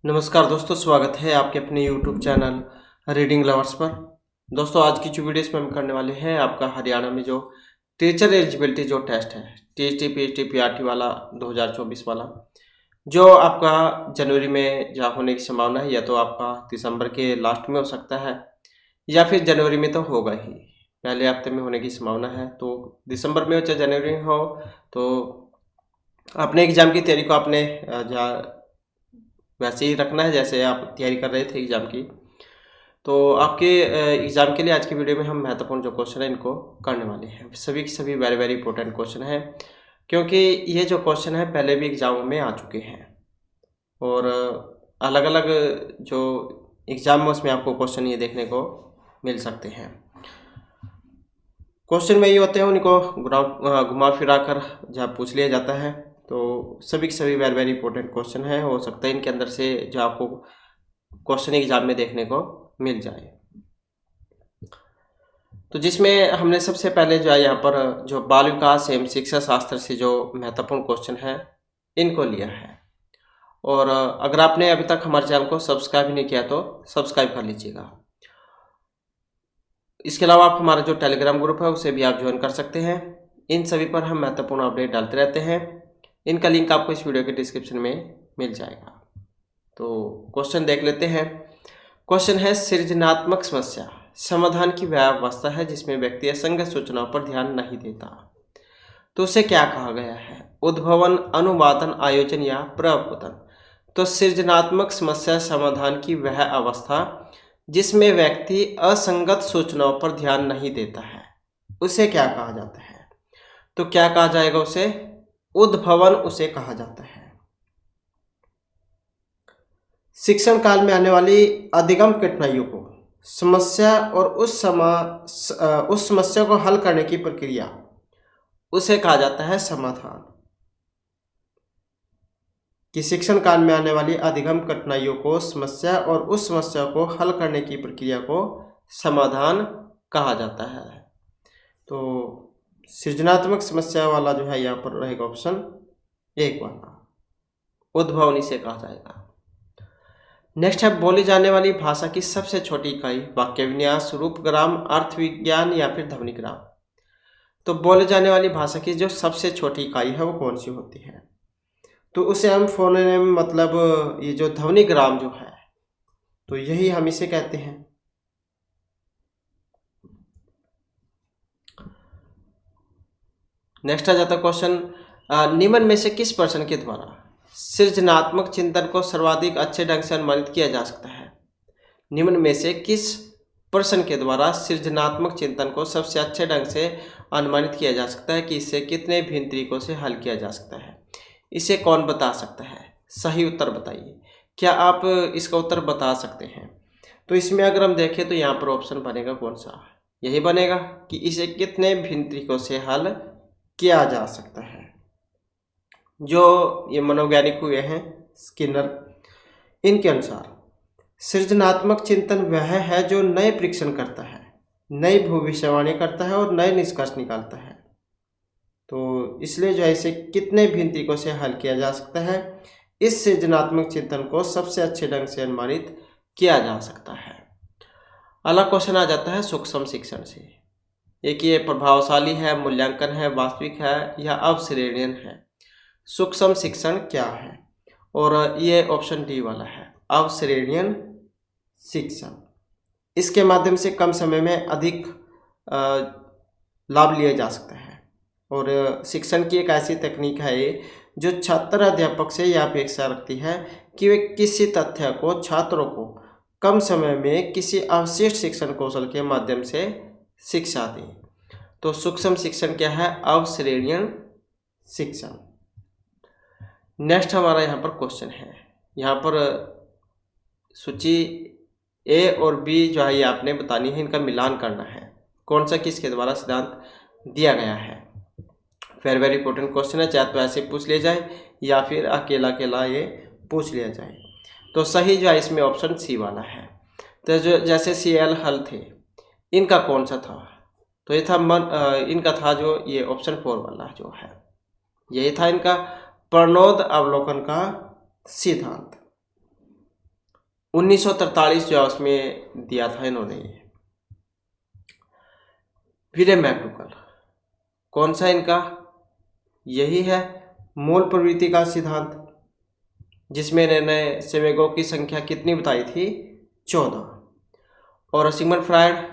नमस्कार दोस्तों, स्वागत है आपके अपने YouTube चैनल रीडिंग लवर्स पर। दोस्तों, आज की जो वीडियो इसमें हम करने वाले हैं, आपका हरियाणा में जो टीचर एलिजिबिलिटी जो टेस्ट है, टीएचटी पीएचटी पीआरटी वाला 2024 वाला, जो आपका जनवरी में जहाँ होने की संभावना है, या तो आपका दिसंबर के लास्ट में हो सकता है या फिर जनवरी में तो होगा ही, पहले हफ्ते में होने की संभावना है। तो दिसंबर में हो चाहे जनवरी में हो, तो अपने एग्ज़ाम की तैयारी को आपने जहाँ वैसे ही रखना है जैसे आप तैयारी कर रहे थे एग्ज़ाम की। तो आपके एग्ज़ाम के लिए आज की वीडियो में हम महत्वपूर्ण जो क्वेश्चन है इनको करने वाले हैं। सभी के सभी वेरी वेरी इंपॉर्टेंट क्वेश्चन हैं, क्योंकि ये जो क्वेश्चन है पहले भी एग्ज़ाम में आ चुके हैं और अलग अलग जो एग्ज़ाम में उसमें आपको क्वेश्चन ये देखने को मिल सकते हैं। क्वेश्चन में ये होते हैं, उनको घुमा फिरा कर जब पूछ लिया जाता है, तो सभी के सभी वेरी वेरी इंपॉर्टेंट क्वेश्चन है। हो सकता है इनके अंदर से जो आपको क्वेश्चन एग्जाम में देखने को मिल जाए। तो जिसमें हमने सबसे पहले जो है यहाँ पर जो बाल विकास एवं शिक्षा शास्त्र से जो महत्वपूर्ण क्वेश्चन है इनको लिया है। और अगर आपने अभी तक हमारे चैनल को सब्सक्राइब नहीं किया तो सब्सक्राइब कर लीजिएगा। इसके अलावा आप हमारा जो टेलीग्राम ग्रुप है उसे भी आप ज्वाइन कर सकते हैं। इन सभी पर हम महत्वपूर्ण अपडेट डालते रहते हैं। इनका लिंक आपको इस वीडियो के डिस्क्रिप्शन में मिल जाएगा। तो क्वेश्चन देख लेते हैं। क्वेश्चन है, सृजनात्मक समस्या समाधान की वह अवस्था है जिसमें व्यक्ति असंगत सूचनाओं पर ध्यान नहीं देता। तो उसे क्या कहा गया है? उद्भवन, अनुवादन, आयोजन या प्रबोधन। तो सृजनात्मक समस्या समाधान की वह अवस्था जिसमें व्यक्ति असंगत सूचनाओं पर ध्यान नहीं देता है, उसे क्या कहा जाता है? तो क्या कहा जाएगा? उसे उद्भवन उसे कहा जाता है। शिक्षण काल में आने वाली अधिगम कठिनाइयों को समस्या और उस समस्या को हल करने की प्रक्रिया उसे कहा जाता है समाधान। कि शिक्षण काल में आने वाली अधिगम कठिनाइयों को समस्या और उस समस्या को हल करने की प्रक्रिया को समाधान कहा जाता है। तो सृजनात्मक समस्या वाला जो है यहाँ पर रहेगा ऑप्शन एक वाला, उद्भवन इसे कहा जाएगा। नेक्स्ट है, बोली जाने वाली भाषा की सबसे छोटी इकाई वाक्य विन्यास, रूप, ग्राम, अर्थ विज्ञान या फिर ध्वनि ग्राम। तो बोले जाने वाली भाषा की जो सबसे छोटी इकाई है वो कौन सी होती है? तो उसे हम फोनेम मतलब ये जो ध्वनि ग्राम जो है, तो यही हम इसे कहते हैं। नेक्स्ट आ जाता क्वेश्चन, निम्न में से किस पर्सन के द्वारा सृजनात्मक चिंतन को सर्वाधिक अच्छे ढंग से अनुमानित किया जा सकता है? निम्न में से किस पर्सन के द्वारा सृजनात्मक चिंतन को सबसे अच्छे ढंग से अनुमानित किया जा सकता है कि इसे कितने भिन्न तरीकों से हल किया जा सकता है? इसे कौन बता सकता है? सही उत्तर बताइए। क्या आप इसका उत्तर बता सकते हैं? तो इसमें अगर हम देखें तो यहाँ पर ऑप्शन बनेगा कौन सा? यही बनेगा कि इसे कितने भिन्न तरीकों से हल किया जा सकता है। जो ये मनोवैज्ञानिक हुए हैं स्किनर, इनके अनुसार सृजनात्मक चिंतन वह है जो नए परीक्षण करता है, नई भविष्यवाणी करता है और नए निष्कर्ष निकालता है। तो इसलिए जो है इसे कितने भिन्न तरीकों से हल किया जा सकता है, इस सृजनात्मक चिंतन को सबसे अच्छे ढंग से अनुमानित किया जा सकता है। अगला क्वेश्चन आ जाता है सूक्ष्म शिक्षण से। एक ये प्रभावशाली है, मूल्यांकन है, वास्तविक है या अवश्रेणीय है। सूक्ष्म शिक्षण क्या है? और ये ऑप्शन डी वाला है, अवश्रेणीय शिक्षण। इसके माध्यम से कम समय में अधिक लाभ लिया जा सकता है। और शिक्षण की एक ऐसी तकनीक है ये जो छात्र अध्यापक से यह अपेक्षा रखती है कि वे किसी तथ्य को छात्रों को कम समय में किसी अवशिष्ट शिक्षण कौशल के माध्यम से शिक्षा दें। तो सूक्ष्म शिक्षण क्या है? अवश्रेणीय शिक्षण। नेक्स्ट हमारा यहाँ पर क्वेश्चन है, यहाँ पर सूची ए और बी जो है ये आपने बतानी है, इनका मिलान करना है, कौन सा किसके द्वारा सिद्धांत दिया गया है। वेरी वेरी इंपॉर्टेंट क्वेश्चन है, चाहे तो ऐसे पूछ लिया जाए या फिर अकेला अकेला ये पूछ लिया जाए। तो सही जो है इसमें ऑप्शन सी वाला है। तो जो जैसे CL हल थे, इनका कौन सा था? तो ये था इनका था जो ये ऑप्शन 4 वाला जो है, यही था इनका प्रणोद अवलोकन का सिद्धांत। 1943 जो है उसमें दिया था इन्होंने। विले मैक्डूगल, कौन सा इनका, यही है मूल प्रवृत्ति का सिद्धांत, जिसमें इन्होंने संवेगों की संख्या कितनी बताई थी, 14। और सिगमंड फ्रायड,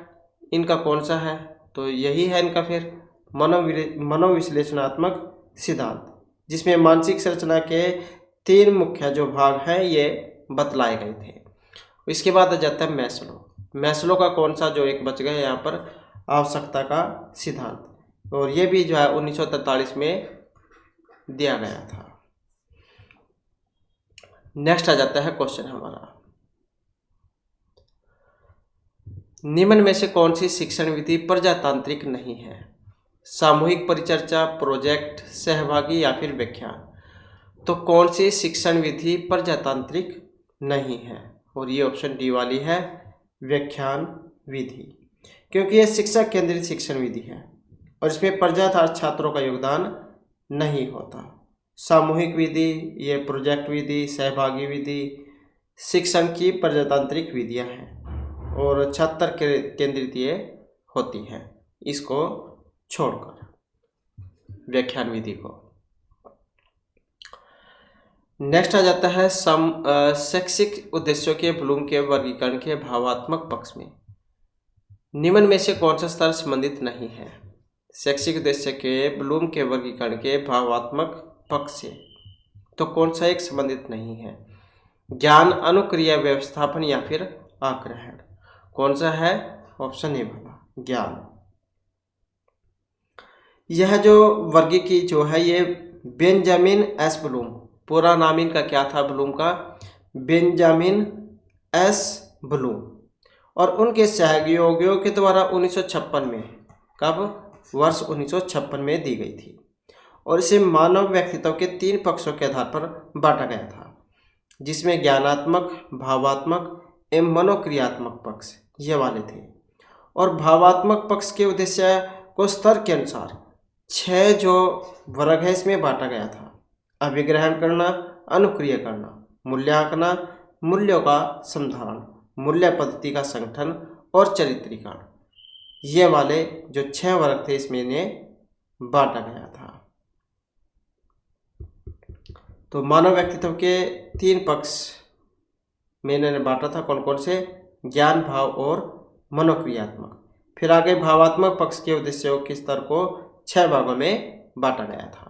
इनका कौन सा है, तो यही है इनका फिर मनोविश्लेषणात्मक सिद्धांत, जिसमें मानसिक संरचना के 3 मुख्य जो भाग हैं ये बतलाए गए थे। इसके बाद आ जाता है मैस्लो का कौन सा जो एक बच गया यहाँ पर, आवश्यकता का सिद्धांत, और ये भी जो है 1943 में दिया गया था। नेक्स्ट आ जाता है क्वेश्चन हमारा, निम्न में से कौन सी शिक्षण विधि प्रजातांत्रिक नहीं है, सामूहिक परिचर्चा, प्रोजेक्ट, सहभागी या फिर व्याख्यान। तो कौन सी शिक्षण विधि प्रजातांत्रिक नहीं है, और ये ऑप्शन डी वाली है, व्याख्यान विधि, क्योंकि यह शिक्षक केंद्रित शिक्षण विधि है और इसमें प्रजातांत्रिक छात्रों का योगदान नहीं होता। सामूहिक विधि, ये प्रोजेक्ट विधि, सहभागी विधि शिक्षण की प्रजातांत्रिक विधियां हैं और छात्र केंद्रित ये होती हैं, इसको छोड़कर व्याख्यान विधि को। नेक्स्ट आ जाता है शैक्षिक उद्देश्यों के ब्लूम के वर्गीकरण के भावात्मक पक्ष में निम्न में से कौन सा स्तर संबंधित नहीं है। शैक्षिक उद्देश्य के ब्लूम के वर्गीकरण के भावात्मक पक्ष से तो कौन सा एक संबंधित नहीं है, ज्ञान, अनुक्रिया, व्यवस्थापन या फिर आग्रहण। कौन सा है, ऑप्शन ए वाला, ज्ञान। यह जो वर्गीकी जो है ये बेंजामिन एस ब्लूम, पूरा नाम इनका क्या था ब्लूम का, बेंजामिन एस ब्लूम, और उनके सहयोगियों के द्वारा 1956 में, कब, वर्ष 1956 में दी गई थी, और इसे मानव व्यक्तित्व के 3 पक्षों के आधार पर बांटा गया था, जिसमें ज्ञानात्मक, भावात्मक एवं मनोक्रियात्मक पक्ष ये वाले थे। और भावात्मक पक्ष के उद्देश्य को स्तर के अनुसार 6 जो वर्ग है इसमें बांटा गया था। अभिग्रहण करना, अनुक्रिया करना, मूल्यांकन, मूल्यों का संधारण, मूल्य पद्धति का संगठन और चरित्रीकरण, ये वाले जो 6 वर्ग थे इसमें इन्हें बांटा गया था। तो मानव व्यक्तित्व के 3 पक्ष में इन्होंने बांटा था, कौन कौन से, ज्ञान, भाव और मनोक्रियात्मक। फिर आगे भावात्मक पक्ष के उद्देश्यों के स्तर को 6 भागों में बांटा गया था।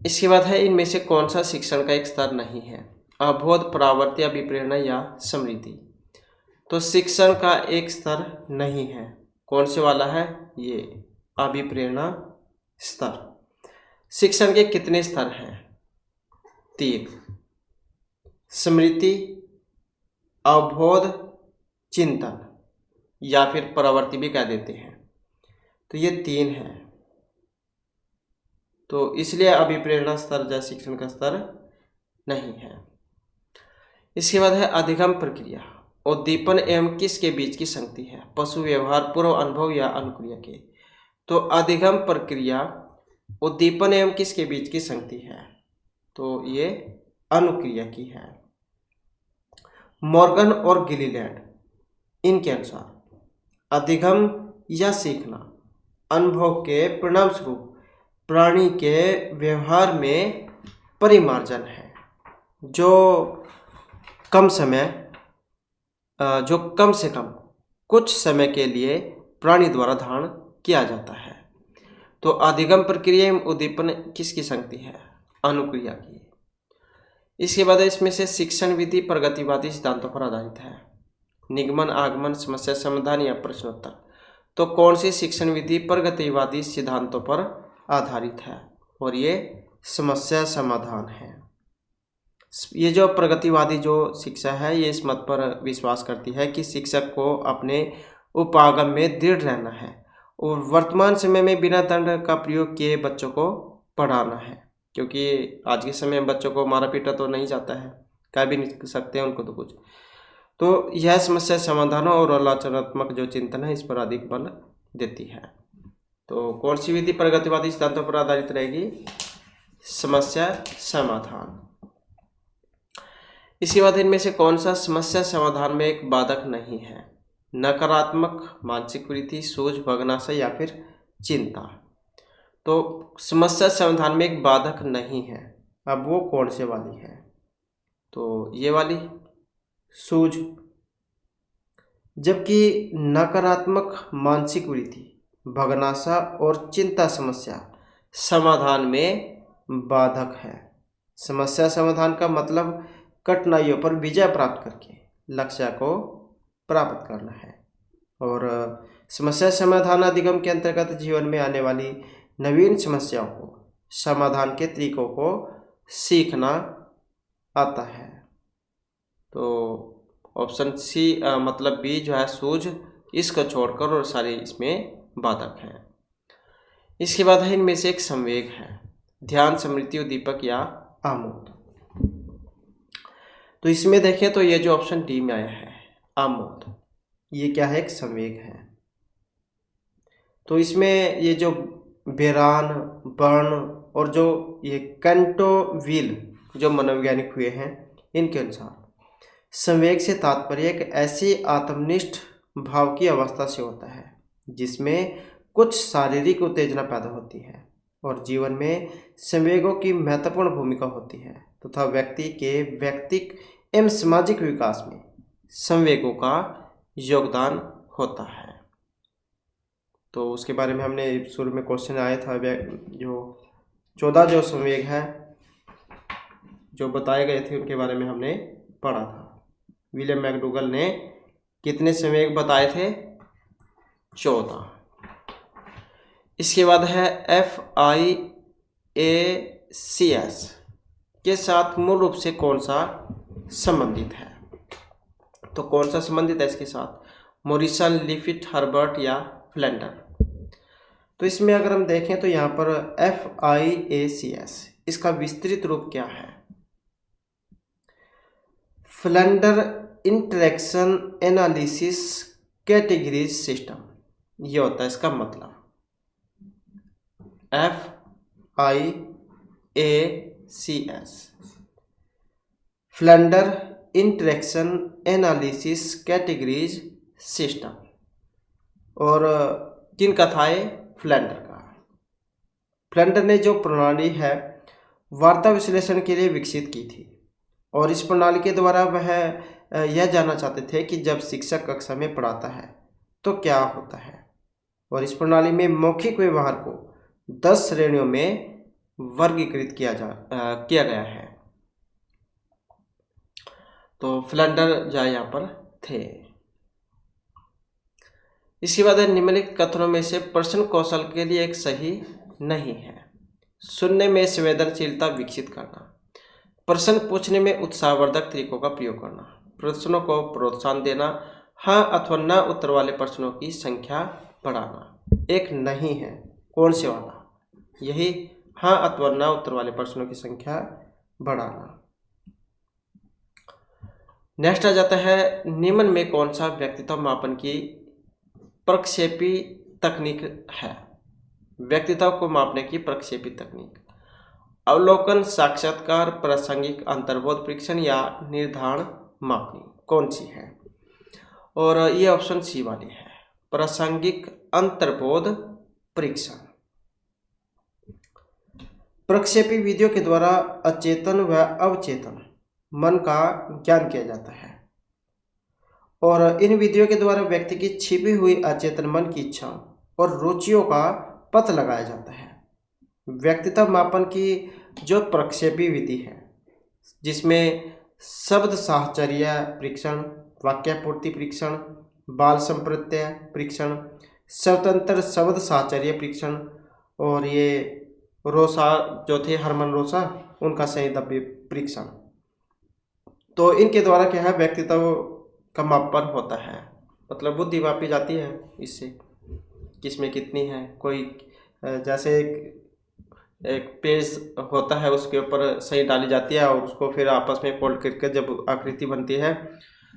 इसके बाद है इनमें से कौन सा शिक्षण का एक स्तर नहीं है, अबोध, परावर्ती, अभिप्रेरणा या स्मृति। तो शिक्षण का एक स्तर नहीं है, कौन से वाला है, ये अभिप्रेरणा स्तर। शिक्षण के कितने स्तर हैं, 3, स्मृति, अवबोध, चिंतन या फिर परावर्ती भी कह देते हैं, तो ये 3 है। तो इसलिए अभिप्रेरणा स्तर या शिक्षण का स्तर नहीं है। इसके बाद है अधिगम प्रक्रिया, उद्दीपन एवं किसके बीच की संगति है, पशु व्यवहार, पूर्व अनुभव या अनुक्रिया के। तो अधिगम प्रक्रिया उद्दीपन एवं किसके बीच की संगति है, तो ये अनुक्रिया की है। मॉर्गन और गिलीलैंड इनके अनुसार अधिगम या सीखना अनुभव के परिणाम स्वरूप प्राणी के व्यवहार में परिमार्जन है, जो कम से कम कुछ समय के लिए प्राणी द्वारा धारण किया जाता है। तो अधिगम प्रक्रिया एवं उद्दीपन किसकी संगति है, अनुक्रिया की। इसके बाद इसमें से शिक्षण विधि प्रगतिवादी सिद्धांतों पर आधारित है, निगमन, आगमन, समस्या समाधान या प्रश्नोत्तर। तो कौन सी शिक्षण विधि प्रगतिवादी सिद्धांतों पर आधारित है, और ये समस्या समाधान है। ये जो प्रगतिवादी जो शिक्षा है ये इस मत पर विश्वास करती है कि शिक्षक को अपने उपागम में दृढ़ रहना है और वर्तमान समय में बिना दंड का प्रयोग किए बच्चों को पढ़ाना है, क्योंकि आज के समय में बच्चों को मारा पीटा तो नहीं जाता है, कह भी नहीं सकते हैं उनको तो कुछ। तो यह समस्या समाधान और आलोचनात्मक जो चिंतन है इस पर अधिक बल देती है। तो कौन सी विधि प्रगतिवादी सिद्धांतों पर आधारित रहेगी, समस्या समाधान। इसके बाद इनमें से कौन सा समस्या समाधान में एक बाधक नहीं है? नकारात्मक मानसिक वृत्ति, सूझ, भग्नाशय या फिर चिंता। तो समस्या समाधान में एक बाधक नहीं है, अब वो कौन से वाली है? तो ये वाली सूझ। जबकि नकारात्मक मानसिक वृत्ति, भग्नाशा और चिंता समस्या समाधान में बाधक है। समस्या समाधान का मतलब कठिनाइयों पर विजय प्राप्त करके लक्ष्य को प्राप्त करना है। और समस्या समाधान अधिगम के अंतर्गत जीवन में आने वाली नवीन समस्याओं को, समाधान के तरीकों को सीखना आता है। तो ऑप्शन सी मतलब बी जो है सूझ, इसको छोड़कर और सारे इसमें बाधक हैं। इसके बाद है इनमें से एक संवेग है, ध्यान, स्मृति, उद्दीपक या आमोद। तो इसमें देखें तो ये जो ऑप्शन डी में आया है आमोद, ये क्या है? एक संवेग है। तो इसमें ये जो बेरान, बर्न और जो ये कैंटोविल जो मनोवैज्ञानिक हुए हैं, इनके अनुसार संवेग से तात्पर्य एक ऐसी आत्मनिष्ठ भाव की अवस्था से होता है जिसमें कुछ शारीरिक उत्तेजना पैदा होती है और जीवन में संवेगों की महत्वपूर्ण भूमिका होती है तथा व्यक्ति के व्यक्तिक एवं सामाजिक विकास में संवेगों का योगदान होता है। तो उसके बारे में हमने शुरू में क्वेश्चन आया था, जो 14 जो संवेग हैं जो बताए गए थे उनके बारे में हमने पढ़ा था। विलियम मैकडूगल ने कितने संवेग बताए थे? 14। इसके बाद है FIACS के साथ मूल रूप से कौन सा संबंधित है? तो कौन सा संबंधित है इसके साथ? मॉरिसन, लिफिट, हर्बर्ट या फ्लेंडर। तो इसमें अगर हम देखें तो यहाँ पर FIACS, इसका विस्तृत रूप क्या है? Flander interaction analysis categories system, ये होता है इसका मतलब। FIACS, Flander interaction analysis categories system. और किन का था ये? फ्लेंडर का। फ्लेंडर ने जो प्रणाली है वार्ता विश्लेषण के लिए विकसित की थी और इस प्रणाली के द्वारा वह यह जानना चाहते थे कि जब शिक्षक कक्षा में पढ़ाता है तो क्या होता है। और इस प्रणाली में मौखिक व्यवहार को 10 श्रेणियों में वर्गीकृत किया गया है। तो फ्लेंडर जो यहाँ पर थे। इसके बाद निम्नलिखित कथनों में से प्रश्न कौशल के लिए एक सही नहीं है। सुनने में संवेदनशीलता विकसित करना, प्रश्न पूछने में उत्साहवर्धक तरीकों का प्रयोग करना, प्रश्नों को प्रोत्साहन देना, हाँ अथवा न उत्तर वाले प्रश्नों की संख्या बढ़ाना। एक नहीं है, कौन से वाला? यही हाँ अथवा न उत्तर वाले प्रश्नों की संख्या बढ़ाना। नेक्स्ट आ जाता है निम्न में कौन सा व्यक्तित्व मापन की प्रक्षेपी तकनीक है? व्यक्तित्व को मापने की प्रक्षेपी तकनीक, अवलोकन, साक्षात्कार, प्रासंगिक अंतर्बोध परीक्षण या निर्धारण मापनी, कौन सी है? और ये ऑप्शन सी वाली है, प्रासंगिक अंतर्बोध परीक्षण। प्रक्षेपी विधियों के द्वारा अचेतन व अवचेतन मन का ज्ञान किया जाता है और इन विधियों के द्वारा व्यक्ति की छिपी हुई अचेतन मन की इच्छाओं और रुचियों का पता लगाया जाता है। व्यक्तित्व मापन की जो प्रक्षेपी विधि है जिसमें शब्द साहचर्य परीक्षण, वाक्यपूर्ति परीक्षण, बाल संप्रत्यय परीक्षण, स्वतंत्र शब्द साहचर्य परीक्षण और ये रोसा जो थे हरमन रोसा उनका संहिता परीक्षण, तो इनके द्वारा क्या है व्यक्तित्व का मापन होता है। मतलब बुद्धि मापी जाती है इससे, किसमें कितनी है। कोई जैसे एक पेज होता है उसके ऊपर सही डाली जाती है और उसको फिर आपस में फोल्ड करके जब आकृति बनती है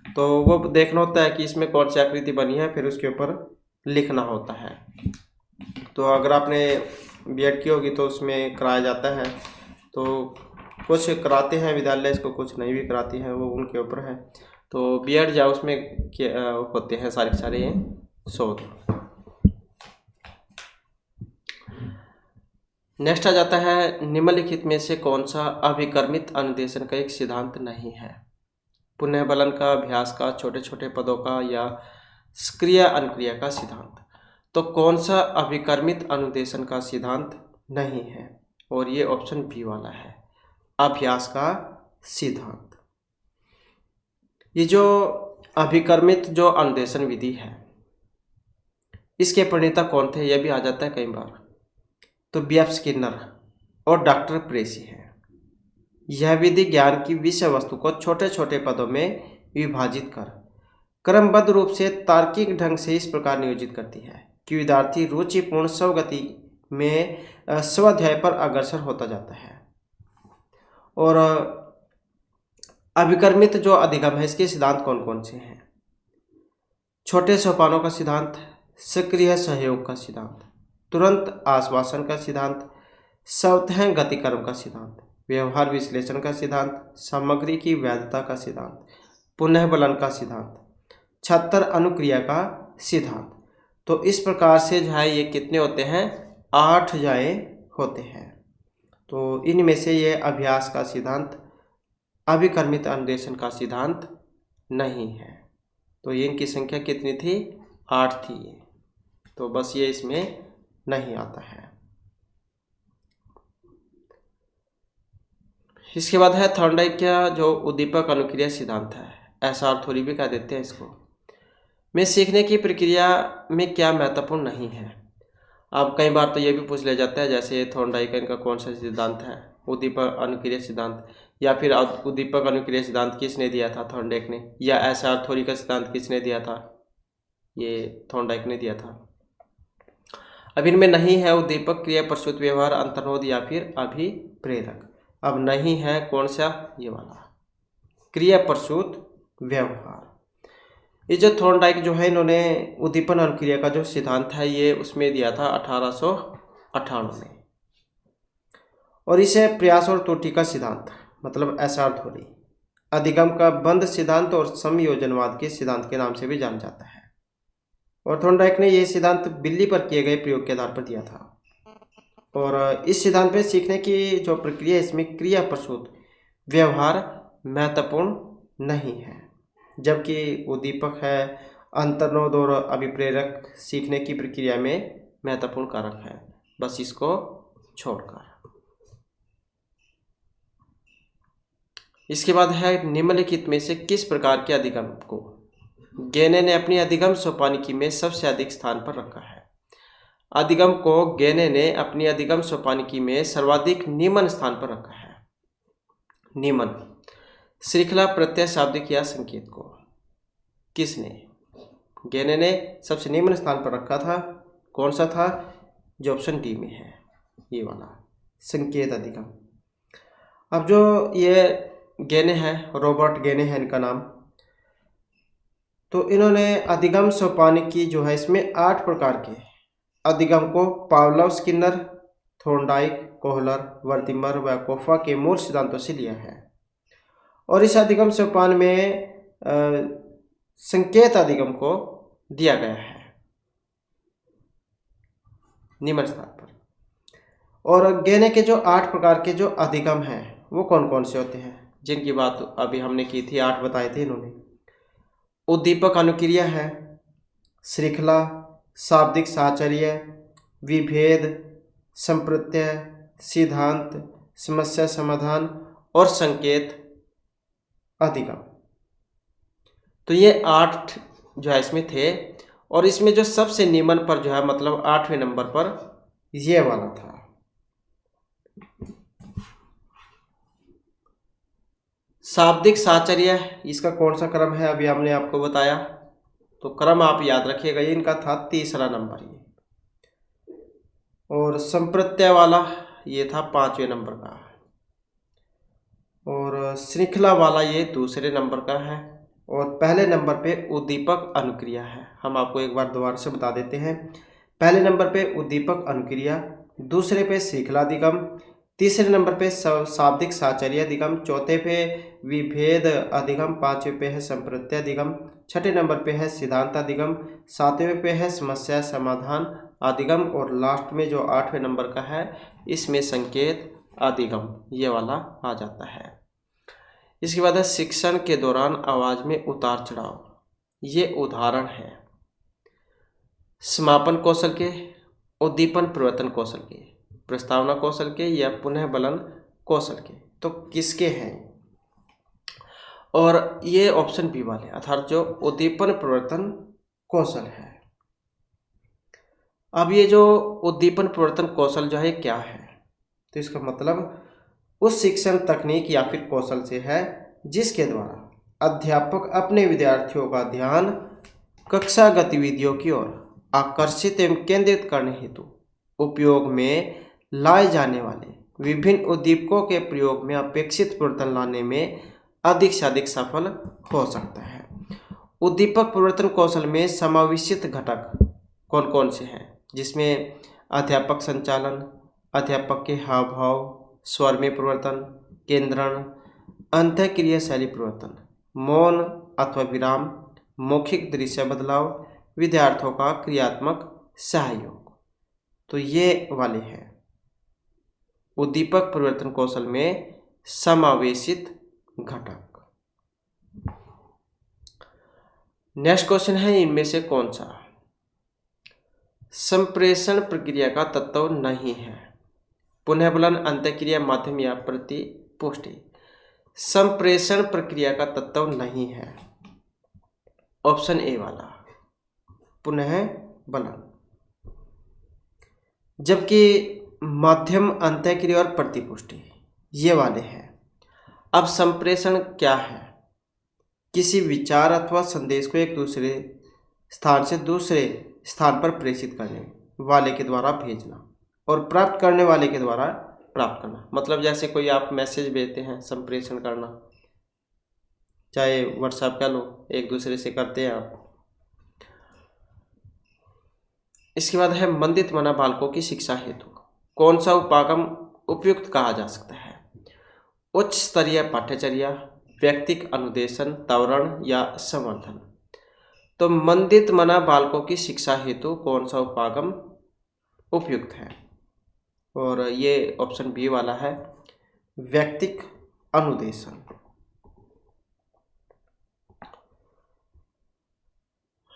तो वो देखना होता है कि इसमें कौन सी आकृति बनी है, फिर उसके ऊपर लिखना होता है। तो अगर आपने बीएड की होगी तो उसमें कराया जाता है। तो कुछ कराते हैं विद्यालय इसको, कुछ नहीं भी कराती हैं, वो उनके ऊपर है। तो बीएड या उसमें होते हैं सारे सारे ये शोध। नेक्स्ट आ जाता है, निम्नलिखित में से कौन सा अभिकर्मित अनुदेशन का एक सिद्धांत नहीं है? पुनः बलन का, अभ्यास का, छोटे छोटे पदों का, या सक्रिय अनुक्रिया का सिद्धांत। तो कौन सा अभिकर्मित अनुदेशन का सिद्धांत नहीं है? और ये ऑप्शन बी वाला है, अभ्यास का सिद्धांत। ये जो अभिकर्मित जो अनुदेशन विधि है, इसके प्रणेता कौन थे? यह भी आ जाता है कई बार। तो बीएफ स्किनर और डॉक्टर प्रेसी है। यह विधि ज्ञान की विषय वस्तु को छोटे छोटे पदों में विभाजित कर क्रमबद्ध रूप से तार्किक ढंग से इस प्रकार नियोजित करती है कि विद्यार्थी रुचिपूर्ण स्वगति में स्वाध्याय पर अग्रसर होता जाता है। और अभिकर्मित जो अधिगम है, इसके सिद्धांत कौन कौन से हैं? छोटे सोपानों का सिद्धांत, सक्रिय सहयोग का सिद्धांत, तुरंत आश्वासन का सिद्धांत, स्वतः गतिक्रम का सिद्धांत, व्यवहार विश्लेषण का सिद्धांत, सामग्री की वैधता का सिद्धांत, पुनः बलन का सिद्धांत, छतर अनुक्रिया का सिद्धांत। तो इस प्रकार से जो है ये कितने होते हैं? 8 जाए होते हैं। तो इनमें से ये अभ्यास का सिद्धांत, अभिकर्मित अनुदेशन का सिद्धांत नहीं है। तो ये इनकी संख्या कितनी थी? 8 थी। तो बस ये इसमें नहीं आता है। इसके बाद है थॉर्नडाइक का जो उद्दीपक अनुक्रिया सिद्धांत है, एसआर थ्योरी भी कह देते हैं इसको, में सीखने की प्रक्रिया में क्या महत्वपूर्ण नहीं है? अब कई बार तो ये भी पूछ लिया जाता है, जैसे थॉर्नडाइक इनका कौन सा सिद्धांत है? उद्दीपक अनुक्रिया सिद्धांत, या फिर उद्दीपक अनुक्रिया सिद्धांत किसने दिया था? थॉर्नडाइक ने। या एसआर थ्योरी का सिद्धांत किसने दिया था? ये थॉर्नडाइक ने दिया था। अब इनमें नहीं है उद्दीपक, क्रिया, प्रसूत, व्यवहार, अंतर्नोद या फिर अभिप्रेरक। अब नहीं है कौन सा? ये वाला, क्रिया, प्रसूत, व्यवहार। ये जो थॉर्नडाइक जो है, इन्होंने उद्दीपन अनुक्रिया का जो सिद्धांत है ये उसमें दिया था 1898 में। और इसे प्रयास और त्रुटि का सिद्धांत मतलब एसआर थ्योरी, अधिगम का बंध सिद्धांत और समयोजनवाद के सिद्धांत के नाम से भी जाना जाता है। और थॉर्नडाइक ने यह सिद्धांत बिल्ली पर किए गए प्रयोग के आधार पर दिया था। और इस सिद्धांत में सीखने की जो प्रक्रिया, इसमें क्रिया, प्रसूत, व्यवहार महत्वपूर्ण नहीं है, जबकि उद्दीपक है, अंतर्नोद और अभिप्रेरक सीखने की प्रक्रिया में महत्वपूर्ण कारक है, बस इसको छोड़कर। इसके बाद है, निम्नलिखित में से किस प्रकार के अधिगम को गेने ने अपनी अधिगम सोपानिकी में सबसे अधिक स्थान पर रखा है? अधिगम को गेने ने अपनी अधिगम सोपानिकी में सर्वाधिक निम्न स्थान पर रखा है। निम्न श्रृंखला, प्रत्यय, शाब्दिक या संकेत को किसने? गेने ने सबसे निम्न स्थान पर रखा था। कौन सा था? जो ऑप्शन डी में है, ये वाला, संकेत अधिगम। अब जो ये गेने हैं, रॉबर्ट गेने हैं इनका नाम, तो इन्होंने अधिगम सोपानिकी जो है इसमें 8 प्रकार के अधिगम को पावलोव, स्किनर, थॉर्नडाइक, कोहलर, वर्तिमर व कोफा के मूल सिद्धांतों से लिया है। और इस अधिगम सोपान में संकेत अधिगम को दिया गया है निम्न स्थान पर। और गेने के जो 8 प्रकार के जो अधिगम हैं वो कौन कौन से होते हैं, जिनकी बात अभी हमने की थी, 8 बताए थे इन्होंने। उद्दीपक अनुक्रिया है, श्रृंखला, शाब्दिक साहचर्य, विभेद, संप्रत्यय, सिद्धांत, समस्या समाधान और संकेत अधिगम। तो ये 8 जो है इसमें थे। और इसमें जो सबसे निम्न पर जो है मतलब 8वें नंबर पर ये वाला था। शाब्दिक साहचर्य, इसका कौन सा क्रम है अभी हमने आपको बताया, तो क्रम आप याद रखिएगा, ये इनका था 3रा नंबर ये। और संप्रत्यय वाला ये था 5वें नंबर का। और श्रृंखला वाला ये 2रे नंबर का है। और पहले नंबर पे उद्दीपक अनुक्रिया है। हम आपको एक बार दोबारा से बता देते हैं। पहले नंबर पे उद्दीपक अनुक्रिया, दूसरे पे श्रृंखला अधिगम, तीसरे नंबर पे शाब्दिक साहचर्य अधिगम, चौथे पे विभेद अधिगम, पांचवें पे है संप्रत्यय अधिगम, छठे नंबर पे है सिद्धांत अधिगम, सातवें पे है समस्या समाधान अधिगम और लास्ट में जो 8वें नंबर का है इसमें संकेत अधिगम ये वाला आ जाता है। इसके बाद है शिक्षण के दौरान आवाज में उतार चढ़ाव, ये उदाहरण है समापन कौशल के, उद्दीपन परिवर्तन कौशल के, प्रस्तावना कौशल के या पुनः बलन कौशल के, तो किसके हैं? और ये ऑप्शन बी वाले अर्थात जो उद्दीपन परिवर्तन कौशल है। अब ये जो उद्दीपन परिवर्तन कौशल जो है क्या है, तो इसका मतलब उस शिक्षण तकनीक या फिर कौशल से है जिसके द्वारा अध्यापक अपने विद्यार्थियों का ध्यान कक्षा गतिविधियों की ओर आकर्षित एवं केंद्रित करने हेतु उपयोग में लाए जाने वाले विभिन्न उद्दीपकों के प्रयोग में अपेक्षित परिवर्तन लाने में अधिक से अधिक सफल हो सकता है। उद्दीपक परिवर्तन कौशल में समावेशित घटक कौन कौन से हैं, जिसमें अध्यापक संचालन, अध्यापक के हाव भाव, स्वर में परिवर्तन, केंद्रण, अंतःक्रिया शैली परिवर्तन, मौन अथवा विराम, मौखिक दृश्य बदलाव, विद्यार्थियों का क्रियात्मक सहयोग, तो ये वाले हैं उद्दीपक परिवर्तन कौशल में समावेशित घटक। नेक्स्ट क्वेश्चन है इनमें से कौन सा संप्रेषण प्रक्रिया का तत्व नहीं है? पुनः बलन, अंतःक्रिया, माध्यम या प्रतिपुष्टि। संप्रेषण प्रक्रिया का तत्व नहीं है ऑप्शन ए वाला पुनः बलन, जबकि माध्यम, अंतःक्रिया और प्रतिपुष्टि ये वाले हैं। अब संप्रेषण क्या है? किसी विचार अथवा संदेश को एक दूसरे स्थान से दूसरे स्थान पर प्रेषित करने वाले के द्वारा भेजना और प्राप्त करने वाले के द्वारा प्राप्त करना। मतलब जैसे कोई आप मैसेज भेजते हैं, संप्रेषण करना, चाहे व्हाट्सएप का लो, एक दूसरे से करते हैं आप। इसके बाद है मंदित मना बालकों की शिक्षा हेतु कौन सा उपागम उपयुक्त कहा जा सकता है? उच्च स्तरीय पाठ्यचर्या, व्यक्तिक अनुदेशन, त्वरण या संवर्धन। तो मंदित मना बालकों की शिक्षा हेतु कौन सा उपागम उपयुक्त है? और ये ऑप्शन बी वाला है व्यक्तिक अनुदेशन।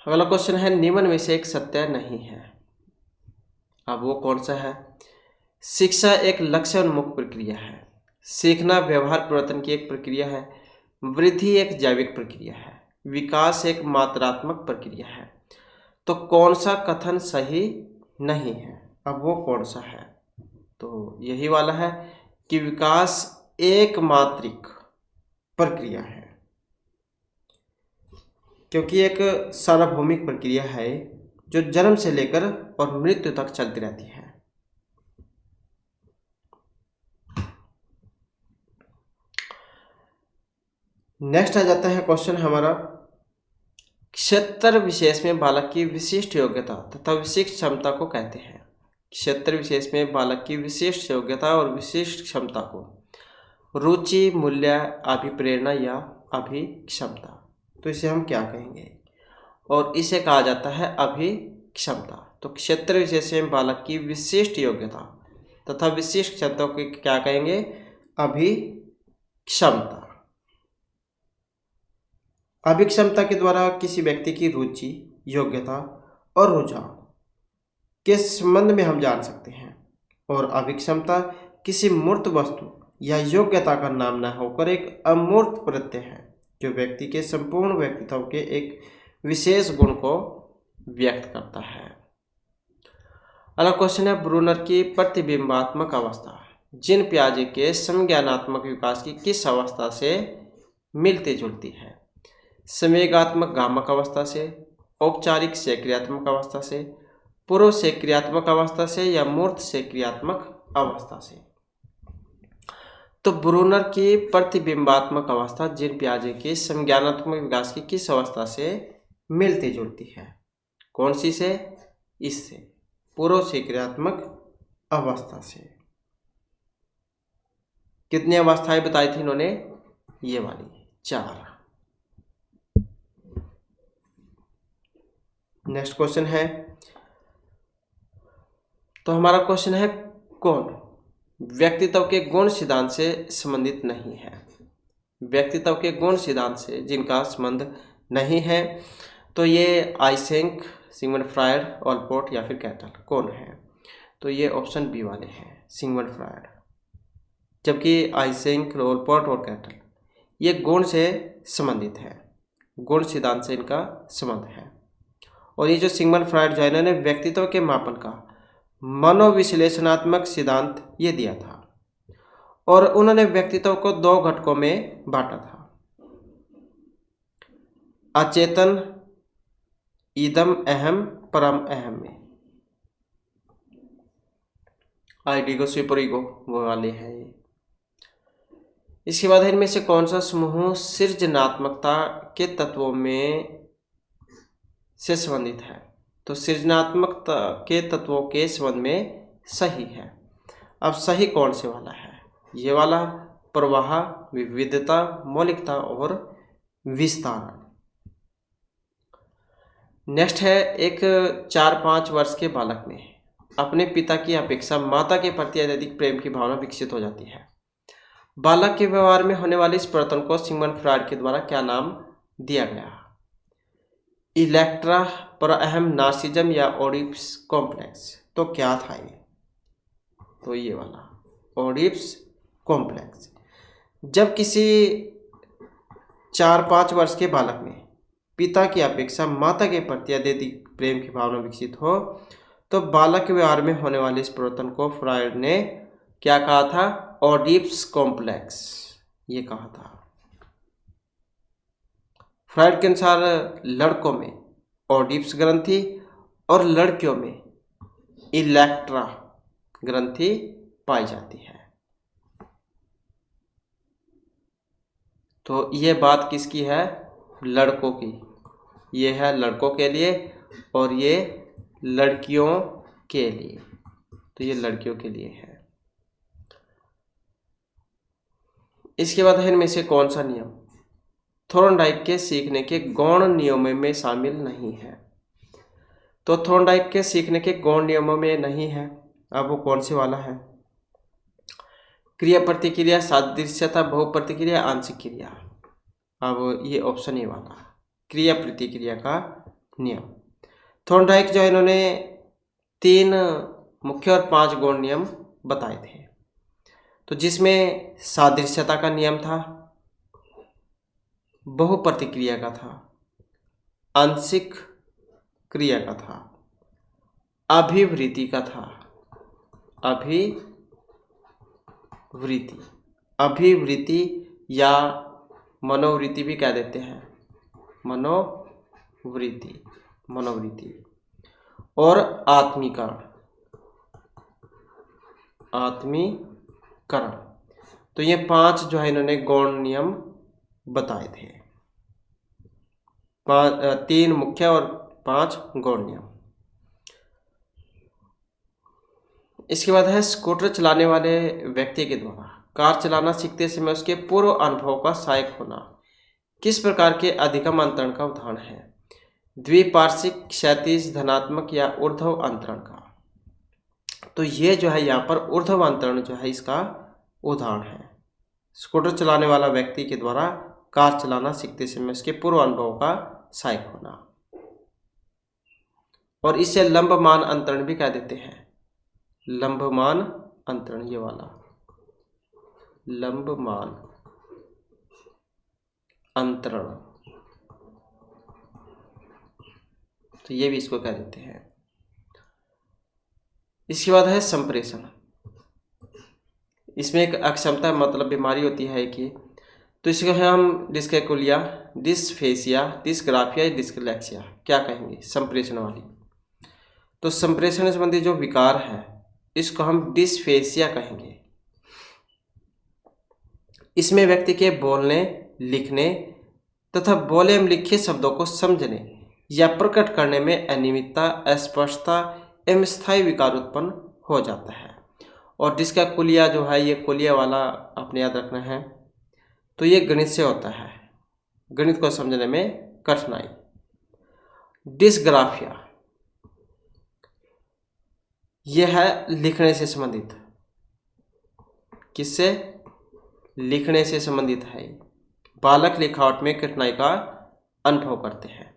अगला क्वेश्चन है निम्न में से एक सत्य नहीं है। अब वो कौन सा है? शिक्षा एक लक्ष्य उन्मुख प्रक्रिया है, सीखना व्यवहार परिवर्तन की एक प्रक्रिया है, वृद्धि एक जैविक प्रक्रिया है, विकास एक मात्रात्मक प्रक्रिया है। तो कौन सा कथन सही नहीं है? अब वो कौन सा है? तो यही वाला है कि विकास एक मात्रिक प्रक्रिया है, क्योंकि एक सार्वभौमिक प्रक्रिया है जो जन्म से लेकर और मृत्यु तक चलती रहती है। नेक्स्ट आ जाता है क्वेश्चन हमारा क्षेत्र विशेष में बालक की विशिष्ट योग्यता तथा विशिष्ट क्षमता को कहते हैं। क्षेत्र विशेष में बालक की विशिष्ट योग्यता और विशिष्ट क्षमता को रुचि, मूल्य, अभिप्रेरणा या अभिक्षमता, तो इसे हम क्या कहेंगे? और इसे कहा जाता है अभिक्षमता। तो क्षेत्र विशेष में बालक की विशिष्ट योग्यता तथा विशिष्ट क्षमता को क्या कहेंगे? अभिक्षमता। अभिक्षमता के द्वारा किसी व्यक्ति की रुचि, योग्यता और रुझान के संबंध में हम जान सकते हैं, और अभिक्षमता किसी मूर्त वस्तु या योग्यता का नाम न होकर एक अमूर्त प्रत्यय है जो व्यक्ति के संपूर्ण व्यक्तित्व के एक विशेष गुण को व्यक्त करता है। अगला क्वेश्चन है ब्रूनर की प्रतिबिंबात्मक अवस्था जीन पियाजे के संज्ञानात्मक विकास की किस अवस्था से मिलती जुलती है? संवेगात्मक गामक अवस्था से, औपचारिक सेक्रियात्मक अवस्था से, पूर्व सेक्रियात्मक अवस्था से या मूर्त सेक्रियात्मक अवस्था से? तो ब्रूनर की प्रतिबिंबात्मक अवस्था जीन पियाजे के संज्ञानात्मक विकास की किस अवस्था से मिलती जुलती है? कौन सी से? इससे, पूर्व सेक्रियात्मक अवस्था से। कितनी अवस्थाएं बताई थी इन्होंने? ये वाली 4। नेक्स्ट क्वेश्चन है, तो हमारा क्वेश्चन है कौन व्यक्तित्व के गुण सिद्धांत से संबंधित नहीं है? व्यक्तित्व के गुण सिद्धांत से जिनका संबंध नहीं है, तो ये आइसेंक, सिगमंड फ्रायड, ऑलपोर्ट या फिर कैटल, कौन है? तो ये ऑप्शन बी वाले हैं, सिगमंड फ्रायड। जबकि आइसेंक, ऑलपोर्ट और कैटल ये गुण से संबंधित है, गुण सिद्धांत से इनका संबंध है। और ये जो सिगमंड फ्रायड जो है, इन्होंने व्यक्तित्व के मापन का मनोविश्लेषणात्मक सिद्धांत ये दिया था, और उन्होंने व्यक्तित्व को 2 घटकों में बांटा था, अचेतन इदम अहम परम अहम में। आइडिगो सुपर ईगो वो वाले हैं ये। इसके बाद इनमें से कौन सा समूह सृजनात्मकता के तत्वों में से संबंधित है? तो सृजनात्मकता के तत्वों के संबंध में सही है। अब सही कौन से वाला है? ये वाला, प्रवाह, विविधता, मौलिकता और विस्तार। नेक्स्ट है, एक 4-5 वर्ष के बालक में अपने पिता की अपेक्षा माता के प्रति अत्यधिक प्रेम की भावना विकसित हो जाती है। बालक के व्यवहार में होने वाले इस परिवर्तन को सिगमंड फ्रायड के द्वारा क्या नाम दिया गया? इलेक्ट्रा, परअहम, नार्सिज्म या ओडिपस कॉम्प्लेक्स। तो क्या था ये? तो ये वाला ओडिपस कॉम्प्लेक्स। जब किसी 4-5 वर्ष के बालक में पिता की अपेक्षा माता के प्रति अत्यधिक प्रेम की भावना विकसित हो, तो बालक के व्यवहार में होने वाले इस परिवर्तन को फ्रायड ने क्या कहा था? ओडिपस कॉम्प्लेक्स ये कहा था। फ्रायड के अनुसार लड़कों में ओडिपस ग्रंथि और लड़कियों में इलेक्ट्रा ग्रंथि पाई जाती है। तो ये बात किसकी है? लड़कों की। ये है लड़कों के लिए और ये लड़कियों के लिए। तो ये लड़कियों के लिए है। इसके बाद है इनमें से कौन सा नियम थोर्नडाइक के सीखने के गौण नियमों में शामिल नहीं है? तो थोर्नडाइक के सीखने के गौण नियमों में नहीं है। अब वो कौन से वाला है? क्रिया प्रतिक्रिया, सादृश्यता, बहुप्रतिक्रिया, आंशिक क्रिया। अब ये ऑप्शन ए वाला क्रिया प्रतिक्रिया का नियम। थोर्नडाइक जो है इन्होंने 3 मुख्य और 5 गौण नियम बताए थे। तो जिसमें सादृश्यता का नियम था, बहुप्रतिक्रिया का था, आंशिक क्रिया का था, अभिवृत्ति का था। अभिवृत्ति या मनोवृत्ति भी कह देते हैं, मनोवृत्ति और आत्मीकरण। तो ये 5 जो है इन्होंने गौण नियम बताए थे, 3 मुख्य और 5 गौण नियम। इसके बाद है स्कूटर चलाने वाले व्यक्ति के द्वारा कार चलाना सीखते समय उसके पूर्व अनुभव का सहायक होना किस प्रकार के अधिगम अंतरण का उदाहरण है? द्विपार्श्विक, क्षैतिज, धनात्मक या ऊर्ध्व अंतरण का। तो ये जो है यहाँ पर ऊर्ध्व अंतरण जो है इसका उदाहरण है। स्कूटर चलाने वाला व्यक्ति के द्वारा कार चलाना सीखते समय उसके पूर्व अनुभव का सहायक होना, और इसे लंबमान अंतरण भी कह देते हैं। लंबमान अंतरण ये वाला लंबमान अंतरण, तो ये भी इसको कह देते हैं। इसके बाद है संप्रेषण। इसमें एक अक्षमता मतलब बीमारी होती है कि, तो इसको हम डिस्कैकुलिया, डिस्फेसिया, डिस्ग्राफिया, डिस्लेक्सिया क्या कहेंगे? संप्रेषण वाली। तो संप्रेषण संबंधी जो विकार है इसको हम डिस्फेसिया कहेंगे। इसमें व्यक्ति के बोलने, लिखने तथा बोले एवं लिखे शब्दों को समझने या प्रकट करने में अनियमितता, अस्पष्टता एवं स्थायी विकार उत्पन्न हो जाता है। और डिस्कैकुलिया जो है, ये कुलिया वाला आपने याद रखना है। तो ये गणित से होता है, गणित को समझने में कठिनाई। डिस्ग्राफिया यह है लिखने से संबंधित। किससे? लिखने से संबंधित है। बालक लिखावट में कठिनाई का अनुभव करते हैं।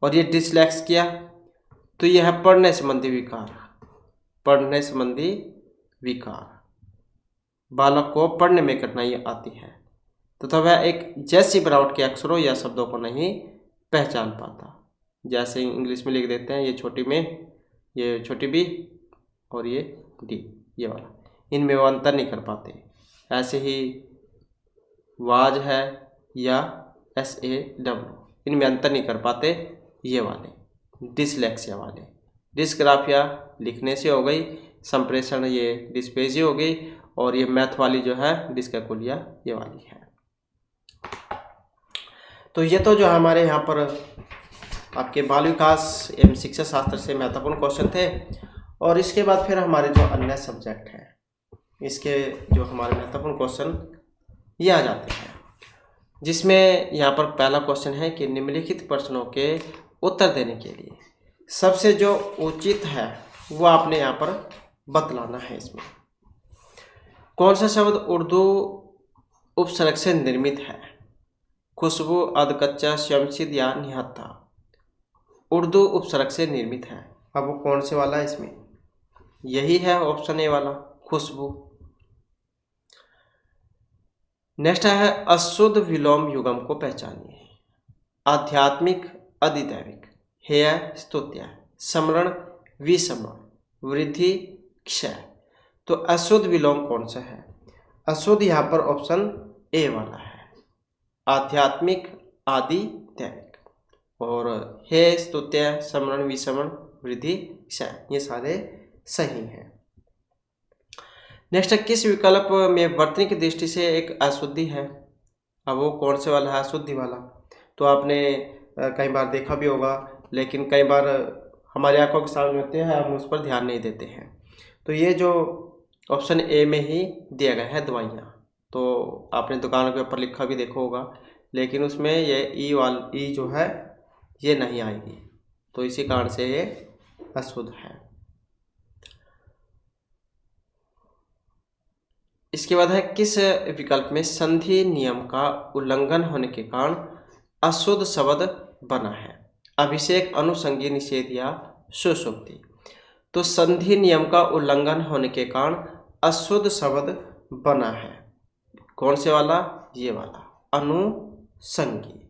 और ये डिसलेक्सिया तो यह है पढ़ने संबंधी विकार। पढ़ने संबंधी विकार, बालक को पढ़ने में कठिनाई आती है तथा वह एक जैसी बनावट के अक्षरों या शब्दों को नहीं पहचान पाता। जैसे इंग्लिश में लिख देते हैं, ये छोटी में, ये छोटी बी और ये डी, ये वाला, इनमें वो अंतर नहीं कर पाते। ऐसे ही वाज है या SAW, इनमें अंतर नहीं कर पाते ये वाले, डिसलेक्सिया वाले। डिस्ग्राफिया लिखने से हो गई, संप्रेषण ये डिस्पेजी हो गई, और ये मैथ वाली जो है डिस्कैकुलिया ये वाली है। तो ये तो जो हमारे यहाँ पर आपके बाल विकास एवं शिक्षा शास्त्र से महत्वपूर्ण क्वेश्चन थे। और इसके बाद फिर हमारे जो अन्य सब्जेक्ट हैं, इसके जो हमारे महत्वपूर्ण क्वेश्चन ये आ जाते हैं, जिसमें यहाँ पर पहला क्वेश्चन है कि निम्नलिखित प्रश्नों के उत्तर देने के लिए सबसे जो उचित है वो आपने यहाँ पर बतलाना है। इसमें कौन सा शब्द उर्दू उपसर्ग से निर्मित है? खुशबू, अधकच्चा, शमशिद या निहत्था। उर्दू उपसर्ग से निर्मित है। अब वो कौन से वाला है इसमें? यही है ऑप्शन ए वाला, खुशबू। नेक्स्ट है अशुद्ध विलोम युगम को पहचानिए। आध्यात्मिक, अधिदैविक, हेय, स्तुत्य, समरण, विसमरण, वृद्धि, क्षय। तो अशुद्ध विलोम कौन सा है? अशुद्ध यहाँ पर ऑप्शन ए वाला है, आध्यात्मिक, आदि, दैविक। और हे, स्तुत्य, समरण, विसमरण, वृद्धि, क्षय, ये सारे सही हैं। नेक्स्ट है किस विकल्प में वर्तनी की दृष्टि से एक अशुद्धि है? अब वो कौन से वाला है? अशुद्धि वाला। तो आपने कई बार देखा भी होगा, लेकिन कई बार हमारी आंखों के सामने होते हैं, हम उस पर ध्यान नहीं देते हैं। तो ये जो ऑप्शन ए में ही दिया गया है, दवाइयाँ। तो आपने दुकानों के ऊपर लिखा भी देखा होगा, लेकिन उसमें ये ई जो है ये नहीं आएगी, तो इसी कारण से ये अशुद्ध है। इसके बाद है किस विकल्प में संधि नियम का उल्लंघन होने के कारण अशुद्ध शब्द बना है? अभिषेक, अनुसंगी, निषेध या सुषुप्ति। तो संधि नियम का उल्लंघन होने के कारण अशुद्ध शब्द बना है। कौन से वाला? ये वाला, अनुसंगी।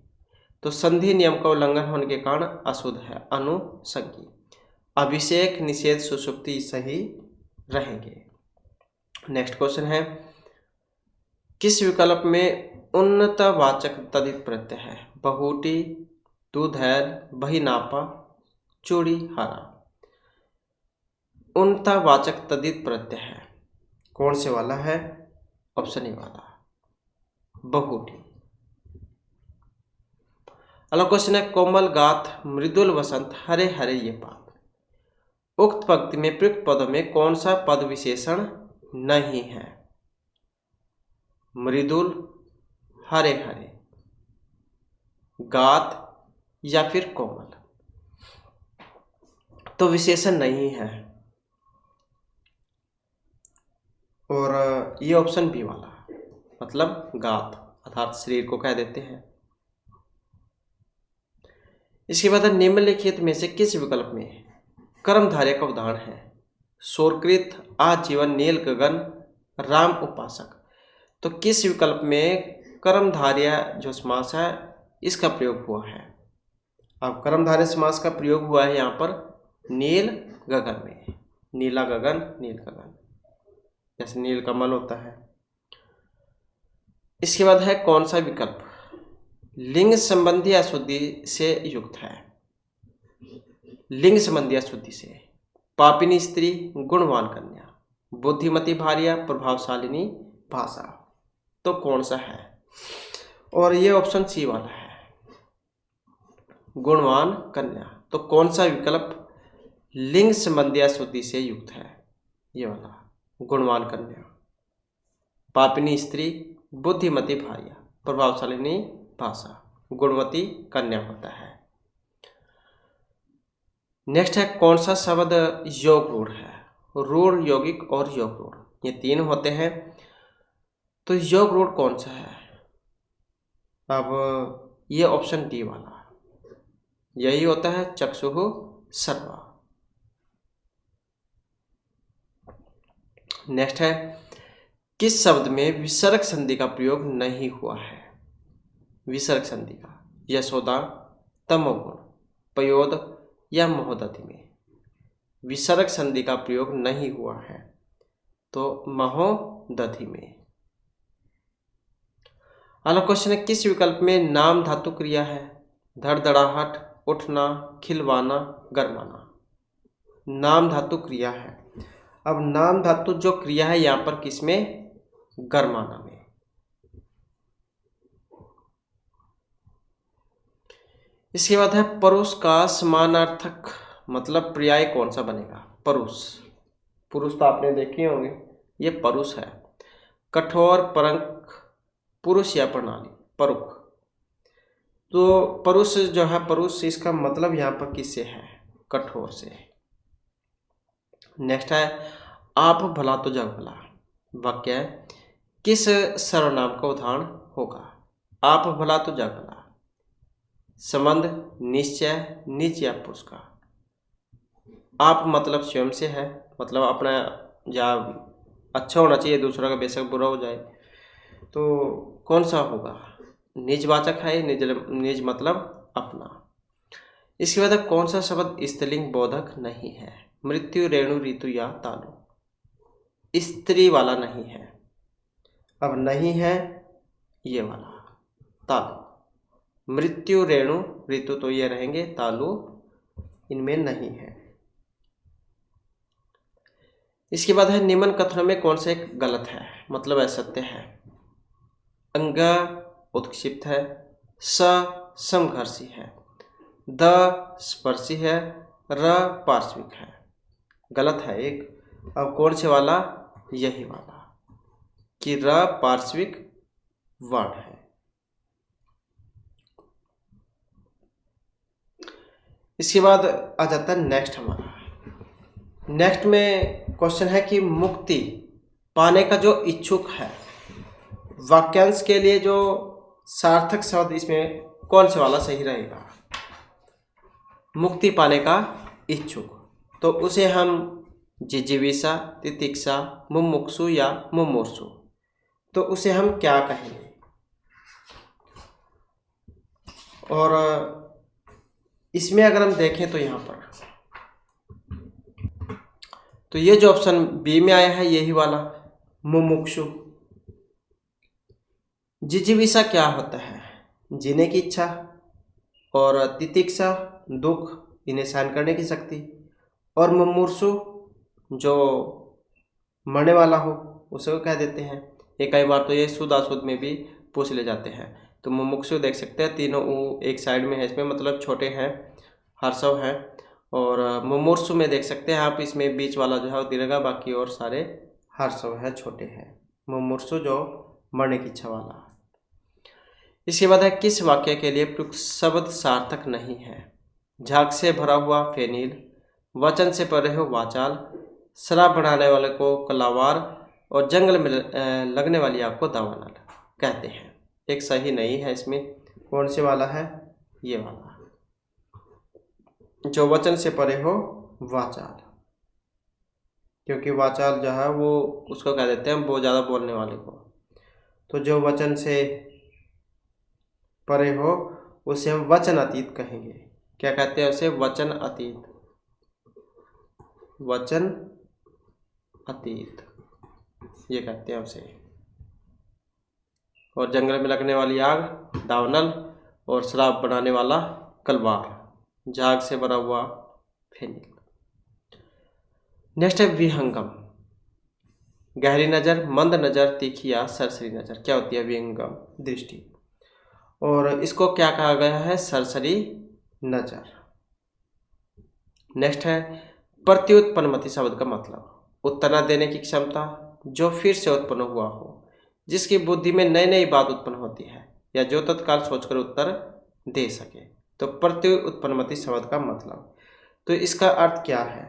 तो संधि नियम का उल्लंघन होने के कारण अशुद्ध है, अनुसंगी। अभिषेक, निषेध, सुषुप्ति सही रहेंगे। नेक्स्ट क्वेश्चन है किस विकल्प में उन्नतवाचक तद्धित प्रत्यय है? बहुटी, दूधैल, बहिनापा, चूड़ी, हरा। उन्नतवाचक तद्धित प्रत्यय है, कौन से वाला है? ऑप्शन ए वाला, बहुटी। अगला क्वेश्चन है कोमल गाथ, मृदुल वसंत, हरे हरे ये पात। उक्त पंक्ति में प्रयुक्त पदों में कौन सा पद विशेषण नहीं है? मृदुल, हरे हरे, गात या फिर कोमल। तो विशेषण नहीं है, और ये ऑप्शन बी वाला, मतलब गात अर्थात शरीर को कह देते हैं। इसके बाद निम्नलिखित में से किस विकल्प में कर्मधारय का उदाहरण है? शोरकृत, आजीवन, नील गगन, राम उपासक। तो किस विकल्प में कर्मधारय जो समास है इसका प्रयोग हुआ है? अब कर्मधारय समास का प्रयोग हुआ है यहाँ पर नील गगन में, नीला गगन, नील गगन, जैसे नील कमल होता है। इसके बाद है कौन सा विकल्प लिंग संबंधी अशुद्धि से युक्त है? लिंग संबंधी अशुद्धि से पापिनी स्त्री, गुणवान कन्या, बुद्धिमती भार्या, प्रभावशालिनी भाषा। तो कौन सा है? और ये ऑप्शन सी वाला है, गुणवान कन्या। तो कौन सा विकल्प लिंग संबंधी अशुद्धि से युक्त है? ये वाला, गुणवान कन्या, पापिनी स्त्री, बुद्धिमती भार्या, प्रभावशालिनी भाषा, गुणवती कन्या होता है। नेक्स्ट है कौन सा शब्द योग रूढ़ है? रूढ़, यौगिक और योग रूढ़, ये तीन होते हैं। तो योग रूढ़ कौन सा है? अब ये ऑप्शन डी वाला यही होता है, चक्षुः सर्वा। नेक्स्ट है किस शब्द में विसर्ग संधि का प्रयोग नहीं हुआ है? विसर्ग संधि का, यशोदा, तमोगुण, पयोद या महोदधि में विसर्ग संधि का प्रयोग नहीं हुआ है, तो महोदधि में। अगला क्वेश्चन है किस विकल्प में नाम धातु क्रिया है? धड़धड़ाहट, उठना, खिलवाना, गरमाना। नाम धातु क्रिया है। अब नाम धातु जो क्रिया है यहाँ पर किसमें? गरमाना में। इसके बाद है परुष का समानार्थक मतलब पर्याय कौन सा बनेगा? परुष, पुरुष तो आपने देखे होंगे, ये परुष है। कठोर, परंक, पुरुष या प्रणाली, परुख। तो परुष जो है, परुष इसका मतलब यहाँ पर किससे है? कठोर से। नेक्स्ट है आप भला तो जग भला, वाक्य किस सर्वनाम का उदाहरण होगा? आप भला तो जग भला, संबंध, निश्चय, निज या पुरुष का। आप मतलब स्वयं से है, मतलब अपना या अच्छा होना चाहिए, दूसरा का बेशक बुरा हो जाए, तो कौन सा होगा? निजवाचक है, निज मतलब अपना। इसके बाद कौन सा शब्द स्त्रीलिंग बोधक नहीं है? मृत्यु, रेणु, ऋतु या तालु। स्त्री वाला नहीं है। अब नहीं है ये वाला तालु। मृत्यु, रेणु, ऋतु तो ये रहेंगे, तालु इनमें नहीं है। इसके बाद है निम्न कथनों में कौन सा एक गलत है, मतलब असत्य है? अंग उत्क्षिप्त है, स समघर्षी है, द स्पर्शी है, र पार्श्विक है। गलत है एक। अब कौन से वाला? यही वाला कि र पार्श्विक वर्ण है। इसके बाद आ जाता है नेक्स्ट हमारा। नेक्स्ट में क्वेश्चन है कि मुक्ति पाने का जो इच्छुक है, वाक्यांश के लिए जो सार्थक शब्द इसमें कौन से वाला सही रहेगा? मुक्ति पाने का इच्छुक, तो उसे हम जिजीविषा, तितिक्षा, मुमुक्षु या मुमूर्षु, तो उसे हम क्या कहेंगे? और इसमें अगर हम देखें तो यहाँ पर तो ये जो ऑप्शन बी में आया है यही वाला मुमुक्षु। जिजीविषा क्या होता है? जीने की इच्छा, और तितिक्षा दुख, इन्हें सहन करने की शक्ति, और मुमूर्षु जो मरने वाला हो उसे को कह देते हैं। एक कई बार तो ये शुद्ध अशुद्ध में भी पूछ ले जाते हैं। तो मुमुक्षु देख सकते हैं, तीनों एक साइड में है, इसमें मतलब छोटे हैं, हर्षव हैं। और मुमूर्षु में देख सकते हैं आप, इसमें बीच वाला जो है वो दीर्घा, बाकी और सारे हर्षव है, छोटे हैं। मुमूर्षु जो मरने की इच्छा वाला। इसके बाद है किस वाक्य के लिए प्रयुक्त शब्द सार्थक नहीं है? झाग से भरा हुआ फेनील, वचन से परे हो वाचाल, शराब बढ़ाने वाले को कलावार, और जंगल में लगने वाली आग को दावानल कहते हैं। एक सही नहीं है इसमें। कौन से वाला है? ये वाला जो वचन से परे हो वाचाल, क्योंकि वाचाल जो है वो उसको कह देते हैं वो ज़्यादा बोलने वाले को। तो जो वचन से परे हो उसे हम वचन अतीत कहेंगे। क्या कहते हैं उसे? वचन अतीत। वचन अतीत ये कहते हैं उसे। और जंगल में लगने वाली आग दावनल, और शराब बनाने वाला कलवार, झाग से भरा हुआ फेनिल। नेक्स्ट है विहंगम। गहरी नज़र, मंद नज़र, तीखी या सरसरी नज़र क्या होती है? विहंगम दृष्टि। और इसको क्या कहा गया है? सरसरी नज़र। नेक्स्ट है प्रत्युत्पन्नमति शब्द का मतलब। उत्तर न देने की क्षमता, जो फिर से उत्पन्न हुआ हो, जिसकी बुद्धि में नई नई बात उत्पन्न होती है, या जो तत्काल सोचकर उत्तर दे सके। तो प्रत्यय उत्पन्नमति शब्द का मतलब, तो इसका अर्थ क्या है?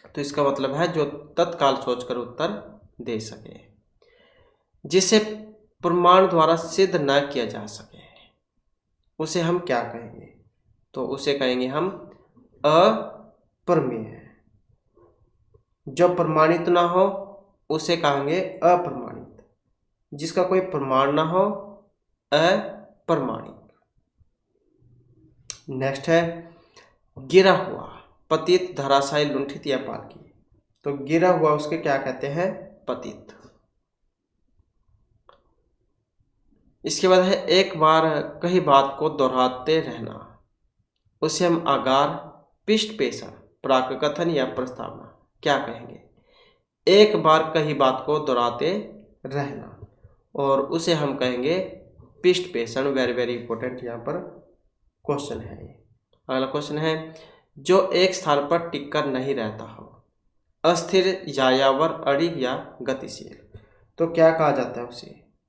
तो इसका मतलब है जो तत्काल सोचकर उत्तर दे सके, जिसे प्रमाण द्वारा सिद्ध न किया जा सके, उसे हम क्या कहेंगे? तो उसे कहेंगे हम अप्रमेय। जो प्रमाणित ना हो उसे कहेंगे अप्रमाणित, जिसका कोई प्रमाण ना हो अप्रमाणित। नेक्स्ट है गिरा हुआ, पतित, धराशायी, लुंठित या पालकी। तो गिरा हुआ उसके क्या कहते हैं? पतित। इसके बाद है एक बार कही बात को दोहराते रहना, उसे हम आगार, पृष्ठ पेशा, प्राककथन या प्रस्तावना क्या कहेंगे? एक बार कही बात को दोहराते रहना, और उसे हम कहेंगे पृष्ठ पेषण। वेरी वेरी इंपॉर्टेंट यहाँ पर क्वेश्चन है। अगला क्वेश्चन है जो एक स्थान पर टिक कर नहीं रहता हो, अस्थिर, यायावर, अड़िग या गतिशील। तो क्या कहा जाता है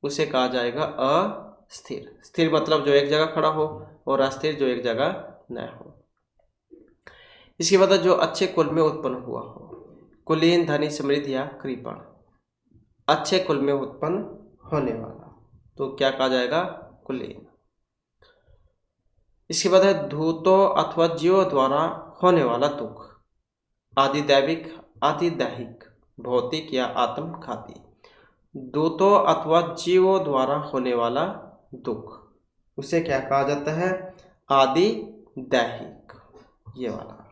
उसे कहा जाएगा अस्थिर। स्थिर मतलब जो एक जगह खड़ा हो, और अस्थिर जो एक जगह न हो। इसके बाद जो अच्छे कुल में उत्पन्न हुआ हो, कुलीन, धनी, समृद्ध या कृपण। अच्छे कुल में उत्पन्न होने वाला, तो क्या कहा जाएगा? कुलीन। इसके बाद है धूतों अथवा जीवों द्वारा होने वाला दुख, आदिदैविक, आदिदैहिक, भौतिक या आत्मघाती। दूतों अथवा जीवों द्वारा होने वाला दुख, उसे क्या कहा जाता है? आदिदैहिक, ये वाला।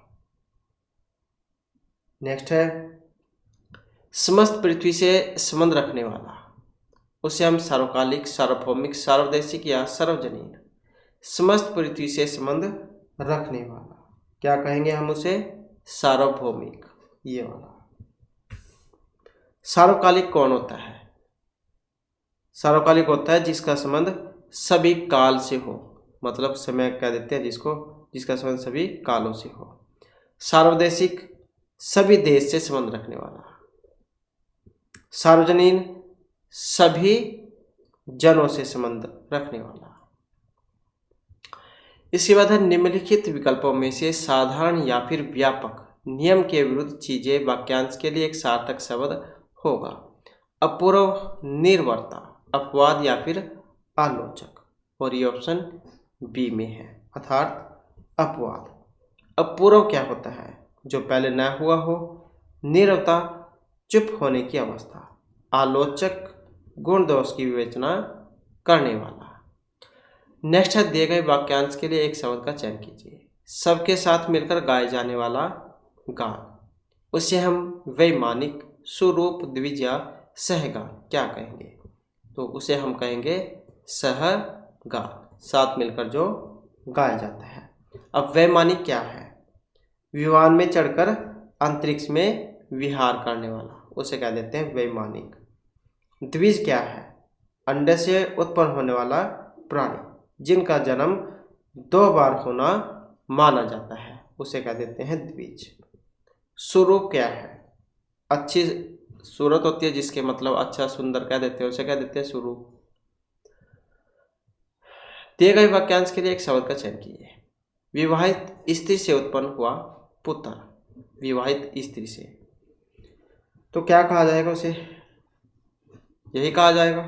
नेक्स्ट है समस्त पृथ्वी से संबंध रखने वाला, उसे हम सार्वकालिक, सार्वभौमिक, सार्वदेशिक या सार्वजनीन। समस्त पृथ्वी से संबंध रखने वाला क्या कहेंगे हम उसे? सार्वभौमिक, ये वाला। सार्वकालिक कौन होता है? सार्वकालिक होता है जिसका संबंध सभी काल से हो, मतलब समय कह देते हैं जिसका संबंध सभी कालों से हो। सार्वदेशिक सभी देश से संबंध रखने वाला। सार्वजनीन सभी जनों से संबंध रखने वाला। इसके बाद है निम्नलिखित विकल्पों में से साधारण या फिर व्यापक नियम के विरुद्ध चीजें वाक्यांश के लिए एक सार्थक शब्द होगा। अपूर्व, निर्वर्ता, अपवाद या फिर आलोचक। और ये ऑप्शन बी में है, अर्थात अपवाद। अपूर्व क्या होता है? जो पहले न हुआ हो। निर्वता, चुप होने की अवस्था। आलोचक, गुण दोष की विवेचना करने वाला। नेक्स्ट है दिए गए वाक्यांश के लिए एक शब्द का चयन कीजिए। सबके साथ मिलकर गाए जाने वाला गान, उसे हम वैमानिक, सुरूप, द्विज या सहगान क्या कहेंगे? तो उसे हम कहेंगे सहगान, साथ मिलकर जो गाया जाता है। अब वैमानिक क्या है? विमान में चढ़कर अंतरिक्ष में विहार करने वाला, उसे कह देते हैं वैमानिक। द्विज क्या है? अंडे से उत्पन्न होने वाला प्राणी, जिनका जन्म 2 बार होना माना जाता है, उसे कह देते हैं द्विज। सुरूप क्या है? अच्छी सूरत होती है जिसके मतलब अच्छा, सुंदर कह देते हैं, उसे कह देते हैं सुरूप। दिए गए वाक्यांश के लिए एक शब्द का चयन कीजिए। विवाहित स्त्री से उत्पन्न हुआ पुत्र, विवाहित स्त्री से, तो क्या कहा जाएगा उसे? यही कहा जाएगा,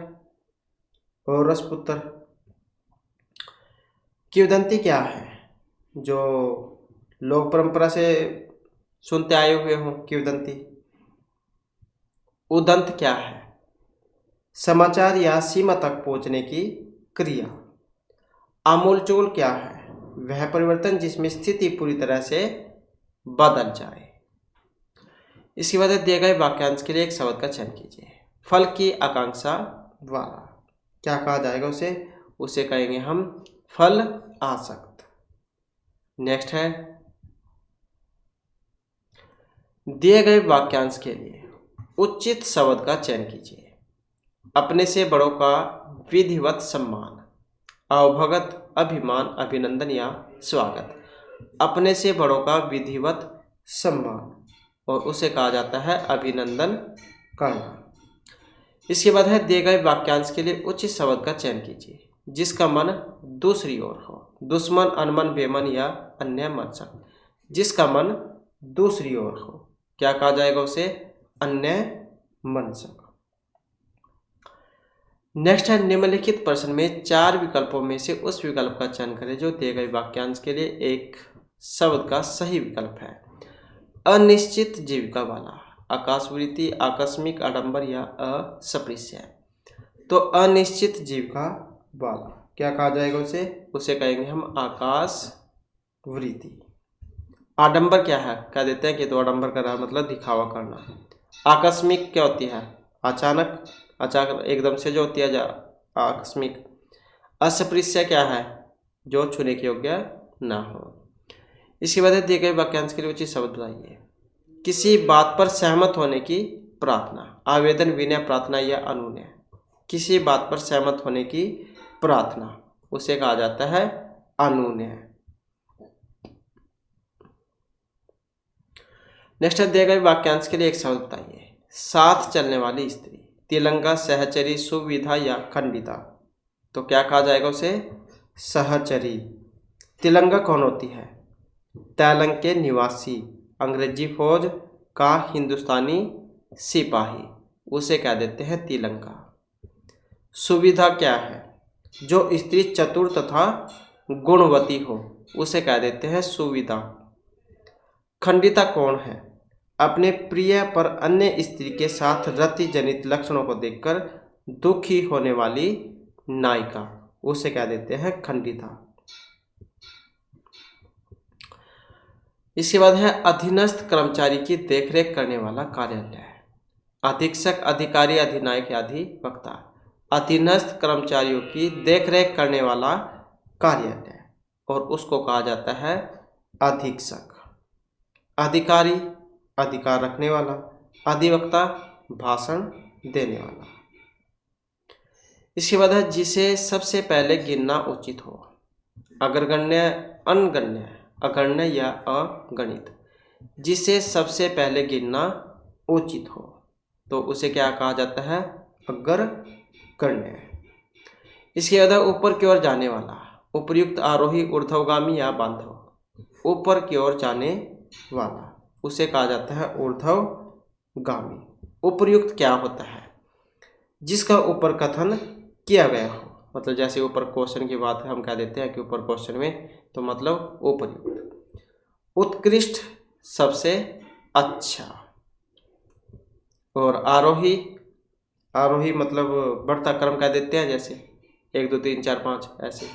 औरस पुत्र। किंवदंती क्या है? जो लोक परंपरा से सुनते आए हुए हों, किंवदंती। उदंत क्या है? समाचार या सीमा तक पहुंचने की क्रिया। आमूलचूल क्या है? वह परिवर्तन जिसमें स्थिति पूरी तरह से बदल जाए। इसके बाद दिए गए वाक्यांश के लिए एक शब्द का चयन कीजिए। फल की आकांक्षा वाला क्या कहा जाएगा उसे कहेंगे हम फल आसक्त। नेक्स्ट है दिए गए वाक्यांश के लिए उचित शब्द का चयन कीजिए। अपने से बड़ों का विधिवत सम्मान, अवभगत, अभिमान, अभिनंदन या स्वागत। अपने से बड़ों का विधिवत सम्मान, और उसे कहा जाता है अभिनंदन करना। इसके बाद है दिए गए वाक्यांश के लिए उचित शब्द का चयन कीजिए जिसका मन दूसरी ओर हो। दुश्मन, अनमन, बेमन या अन्य मनसक। जिसका मन दूसरी ओर हो क्या कहा जाएगा उसे? अन्य मनसक। नेक्स्ट है निम्नलिखित प्रश्न में 4 विकल्पों में से उस विकल्प का चयन करें जो दिए गए वाक्यांश के लिए एक शब्द का सही विकल्प है। अनिश्चित जीविका वाला, आकाशवृत्ति, आकस्मिक, आडंबर या अस्पृश्य। तो अनिश्चित जीविका वाला क्या कहा जाएगा उसे? उसे कहेंगे हम आकाशवृत्ति। आडंबर क्या है? कह देते हैं कि तो आडंबर कर रहा है मतलब दिखावा करना। आकस्मिक क्या होती है? अचानक, अचानक एकदम से जो होती है आकस्मिक। अस्पृश्य क्या है? जो छूने के योग्य ना हो। इसके बाद दिए गए वाक्यांश के लिए उचित शब्द बताइए। किसी बात पर सहमत होने की प्रार्थना, आवेदन, विनय, प्रार्थना या अनुनय। किसी बात पर सहमत होने की प्रार्थना उसे कहा जाता है अनुनय। नेक्स्ट है दिए गए वाक्यांश के लिए एक शब्द बताइए। साथ चलने वाली स्त्री, तिलंगा, सहचरी, सुविधा या खंडिता। तो क्या कहा जाएगा उसे? सहचरी। तिलंगा कौन होती है? तेलंग के निवासी, अंग्रेजी फौज का हिंदुस्तानी सिपाही, उसे कह देते हैं तिलंगा। सुविधा क्या है? जो स्त्री चतुर तथा गुणवती हो उसे कह देते हैं सुविधा। खंडिता कौन है? अपने प्रिय पर अन्य स्त्री के साथ रति जनित लक्षणों को देखकर दुखी होने वाली नायिका, उसे कह देते हैं खंडिता। इसके बाद है अधीनस्थ कर्मचारी की देखरेख करने वाला कार्यालय। अधीक्षक, अधिकारी, अधिनायक या अधिवक्ता। अधीनस्थ कर्मचारियों की देखरेख करने वाला कार्यालय और उसको कहा जाता है अधीक्षक। अधिकारी, अधिकार रखने वाला। अधिवक्ता, भाषण देने वाला। इसके बाद है जिसे सबसे पहले गिनना उचित हो। अग्रगण्य, अनगण्य, अगण्य या अगणित। जिसे सबसे पहले गिनना उचित हो तो उसे क्या कहा जाता है? अग्रगण्य। इसके बाद ऊपर की ओर जाने वाला, उपर्युक्त, आरोही, ऊर्ध्वगामी या बांधव। ऊपर की ओर जाने वाला उसे कहा जाता है ऊर्ध्वगामी। उपर्युक्त क्या होता है? जिसका ऊपर कथन किया गया हो, मतलब जैसे ऊपर क्वेश्चन की बात हम कह देते हैं कि ऊपर क्वेश्चन में, तो मतलब उपर्युक्त। उत्कृष्ट, सबसे अच्छा। और आरोही, आरोही मतलब बढ़ता क्रम कह देते हैं, जैसे 1 2 3 4 5 ऐसे।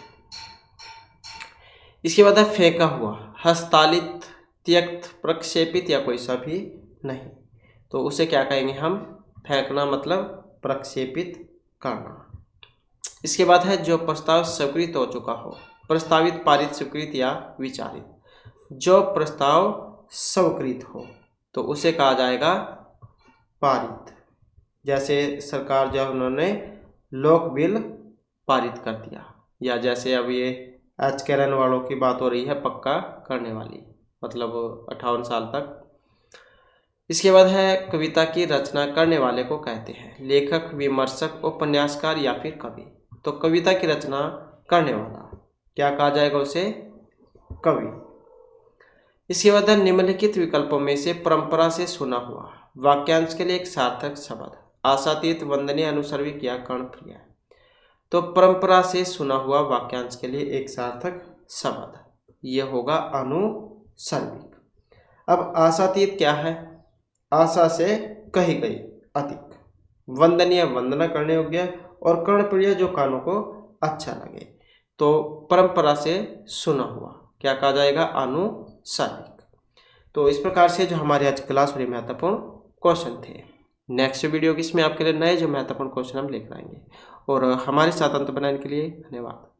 इसके बाद है फेंका हुआ, हस्तालित, त्यक्त, प्रक्षेपित या कोई सा भी नहीं, तो उसे क्या कहेंगे हम? फेंकना मतलब प्रक्षेपित करना। इसके बाद है जो प्रस्ताव स्वीकृत हो चुका हो। प्रस्तावित, पारित, स्वीकृत या विचारित। जो प्रस्ताव स्वीकृत हो तो उसे कहा जाएगा पारित। जैसे सरकार जब उन्होंने लोक बिल पारित कर दिया, या जैसे अब ये एचकेरन वालों की बात हो रही है पक्का करने वाली, मतलब 58 साल तक। इसके बाद है कविता की रचना करने वाले को कहते हैं लेखक, विमर्शक, उपन्यासकार या फिर कवि। तो कविता की रचना करने वाला क्या कहा जाएगा उसे? कवि। इसके बाद निम्नलिखित विकल्पों में से परंपरा से सुना हुआ वाक्यांश के लिए एक सार्थक शब्द। आशातीत, वंदनीय, अनुसर्विक या कर्णप्रिय। तो परंपरा से सुना हुआ वाक्यांश के लिए एक सार्थक शब्द यह होगा अनुसर्विक। अब आशातीत क्या है? आशा से कही गई अधिक। वंदनीय, वंदना करने योग्य। और कर्णप्रिय, जो कानों को अच्छा लगे। तो परंपरा से सुना हुआ क्या कहा जाएगा? अनुसर्विक। तो इस प्रकार से जो हमारे आज क्लास में महत्वपूर्ण क्वेश्चन थे। नेक्स्ट वीडियो की इसमें आपके लिए नए जो महत्वपूर्ण क्वेश्चन हम लेकर आएंगे। और हमारे साथ अंत बनाने के लिए धन्यवाद।